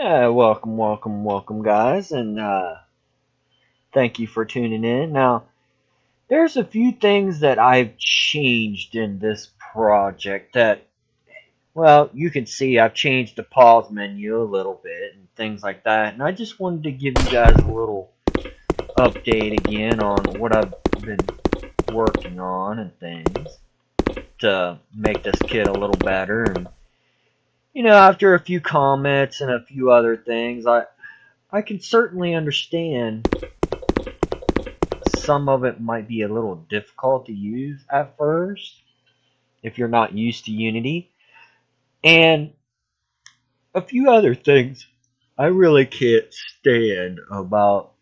Welcome, guys, and thank you for tuning in. Now, there's a few things that I've changed in this project that, well, you can see I've changed the pause menu a little bit and things like that, and I just wanted to give you guys a little update again on what I've been working on and things to make this kit a little better. And, after a few comments and a few other things, I can certainly understand some of it might be a little difficult to use at first if you're not used to Unity. And a few other things I really can't stand about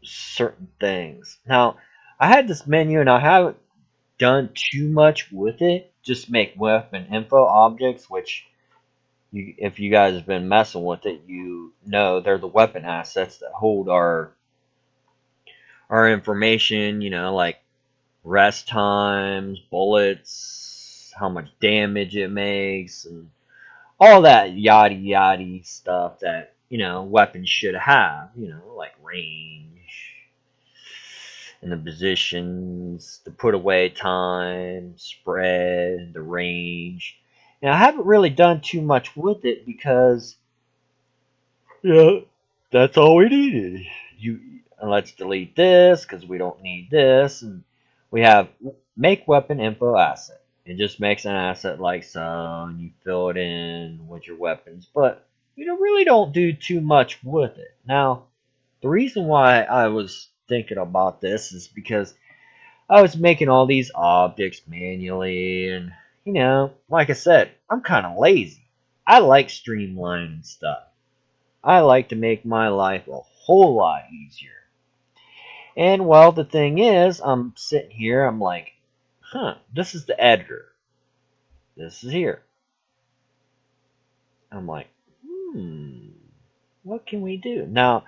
certain things. Now, I had this menu and I haven't done too much with it. Just make weapon info objects, which if you guys have been messing with it, you know they're the weapon assets that hold our information, like rest times, bullets, how much damage it makes, and all that yada yada stuff that, weapons should have, like range and the positions, the put away time, spread, the range. Now, I haven't really done too much with it because, yeah, that's all we needed. Let's delete this because we don't need this, and we have make weapon info asset. It just makes an asset like so, and you fill it in with your weapons, but you really don't do too much with it. Now, the reason why I was thinking about this is because I was making all these objects manually, and like I said, I'm kind of lazy. I like streamlining stuff. I like to make my life a whole lot easier. And well, the thing is, I'm sitting here, I'm like, this is the editor. This is here. I'm like, what can we do? Now,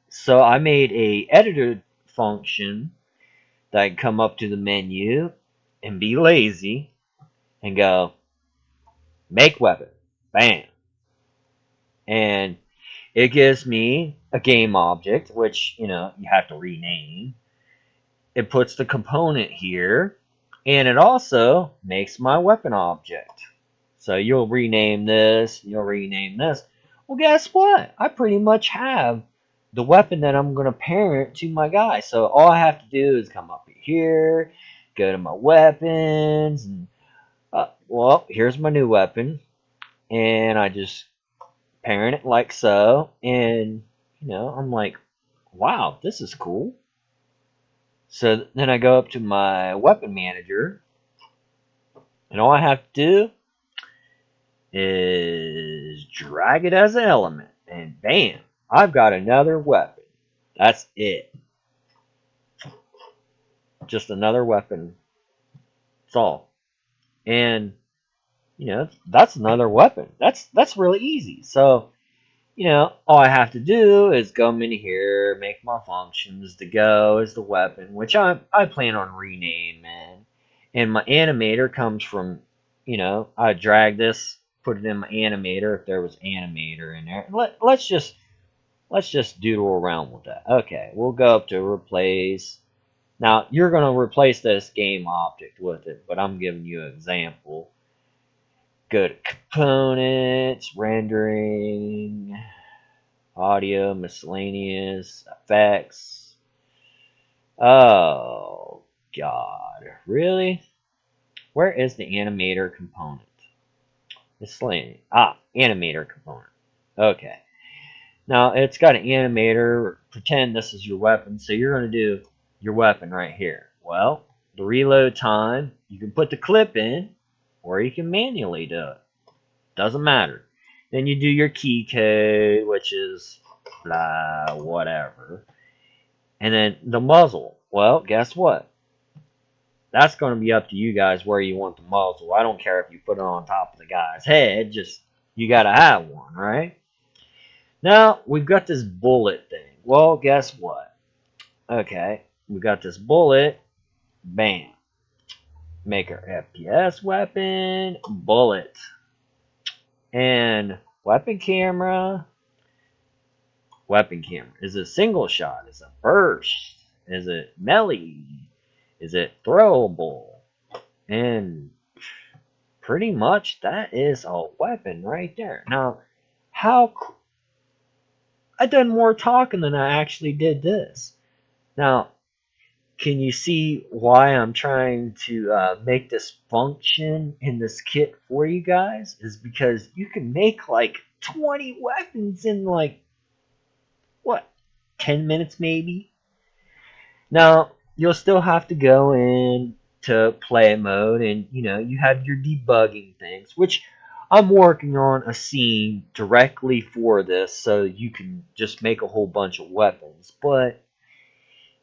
so I made a editor function that can come up to the menu and be lazy and go, make weapon. Bam. And it gives me a game object, which, you have to rename. It puts the component here, and it also makes my weapon object. So you'll rename this, you'll rename this. Well, guess what? I pretty much have the weapon that I'm going to parent to my guy. So all I have to do is come up here, go to my weapons, and, well, here's my new weapon. And I just parent it like so. And, I'm like, wow, this is cool. So then I go up to my weapon manager, and all I have to do is drag it as an element, and bam, I've got another weapon. That's it. Just another weapon. That's all. And that's another weapon. That's really easy. So, all I have to do is come in here, make my functions. The go is the weapon, which I plan on renaming. And my animator comes from, I drag this, put it in my animator if there was animator in there. Let's just doodle around with that. Okay, we'll go up to replace. Now you're gonna replace this game object with it, but I'm giving you an example. Go to components, rendering, audio, miscellaneous, effects. Oh God, really? Where is the animator component? Miscellaneous. Animator component. Okay. Now it's got an animator. Pretend this is your weapon, so you're going to do your weapon right here. Well, the reload time, you can put the clip in, or you can manually do it. Doesn't matter. Then you do your key code, which is blah, whatever. And then the muzzle. Well, guess what? That's going to be up to you guys where you want the muzzle. I don't care if you put it on top of the guy's head. Just, you got to have one, right? Now, we've got this bullet thing. Well, guess what? Okay, we got this bullet. Bam. Make our FPS weapon. Bullet. And weapon camera. weapon camera? Is it single shot? Is it burst? Is it melee? Is it throwable? And pretty much that is a weapon right there. Now, how I done more talking than I actually did this. Now, can you see why I'm trying to make this function in this kit for you guys? Is because you can make like 20 weapons in like, what, 10 minutes maybe? Now, you'll still have to go in to play mode and, you have your debugging things, which I'm working on a scene directly for this so you can just make a whole bunch of weapons. But,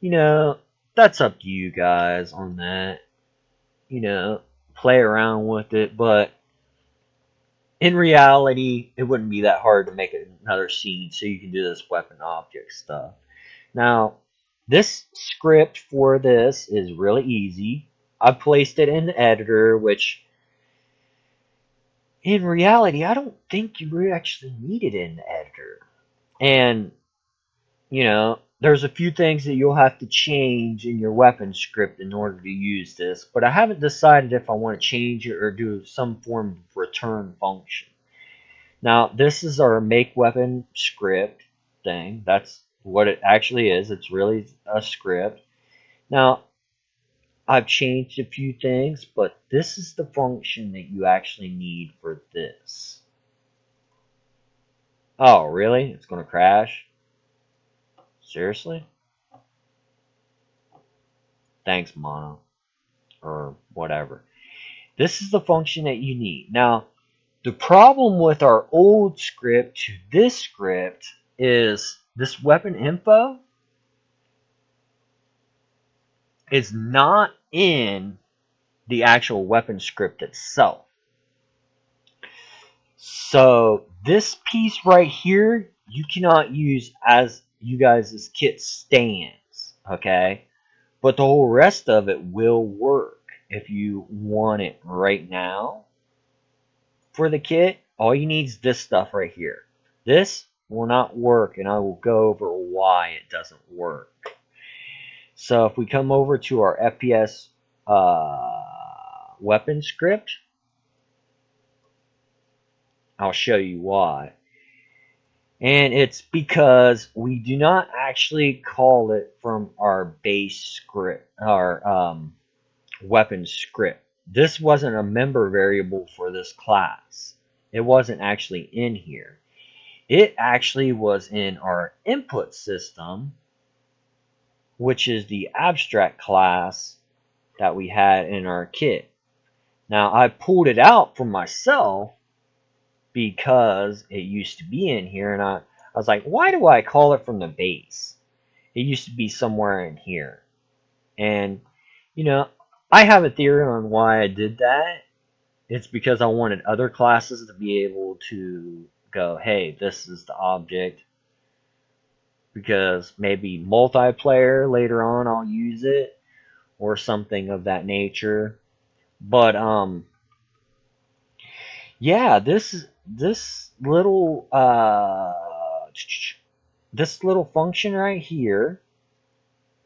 you know, that's up to you guys on that. Play around with it, but in reality, it wouldn't be that hard to make another scene so you can do this weapon object stuff. Now, this script for this is really easy. I placed it in the editor, which in reality, I don't think you actually need it in the editor. And, there's a few things that you'll have to change in your weapon script in order to use this, but I haven't decided if I want to change it or do some form of return function. Now, this is our make weapon script thing. That's what it actually is. It's really a script. Now, I've changed a few things, but this is the function that you actually need for this. Oh, really? It's going to crash? Seriously? Thanks, Mono. Or whatever. This is the function that you need. Now, the problem with our old script to this script is this weapon info is not in the actual weapon script itself. So this piece right here, you cannot use as you guys' kit stands, okay? But the whole rest of it will work. If you want it right now for the kit, all you need is this stuff right here. This will not work, and I will go over why it doesn't work. So if we come over to our FPS weapon script, I'll show you why. And it's because we do not actually call it from our base script, our weapon script. This wasn't a member variable for this class. It wasn't actually in here. It actually was in our input system, which is the abstract class that we had in our kit. Now, I pulled it out for myself because it used to be in here, and I was like, why do I call it from the base? It used to be somewhere in here. And, I have a theory on why I did that. It's because I wanted other classes to be able to go, hey, this is the object. Because maybe multiplayer later on I'll use it or something of that nature. But yeah, this little this little function right here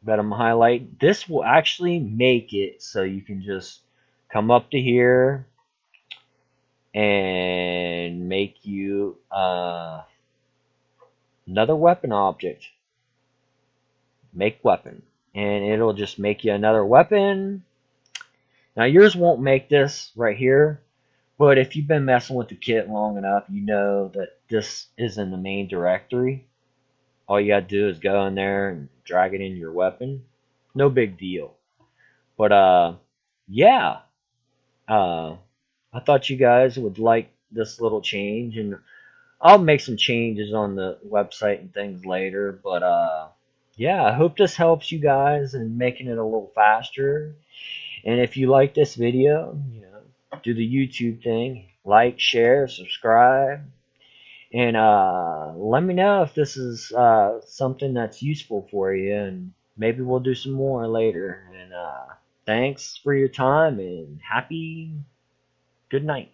that I'm highlighting, this will actually make it so you can just come up to here and make you another weapon object. Make weapon. And it'll just make you another weapon. Now yours won't make this right here, but if you've been messing with the kit long enough, you know that this is in the main directory. All you gotta do is go in there and drag it in your weapon. No big deal. But yeah. I thought you guys would like this little change, and I'll make some changes on the website and things later. But yeah, I hope this helps you guys in making it a little faster. And if you like this video, do the YouTube thing, like, share, subscribe, and let me know if this is something that's useful for you, and maybe we'll do some more later. And thanks for your time, and happy good night.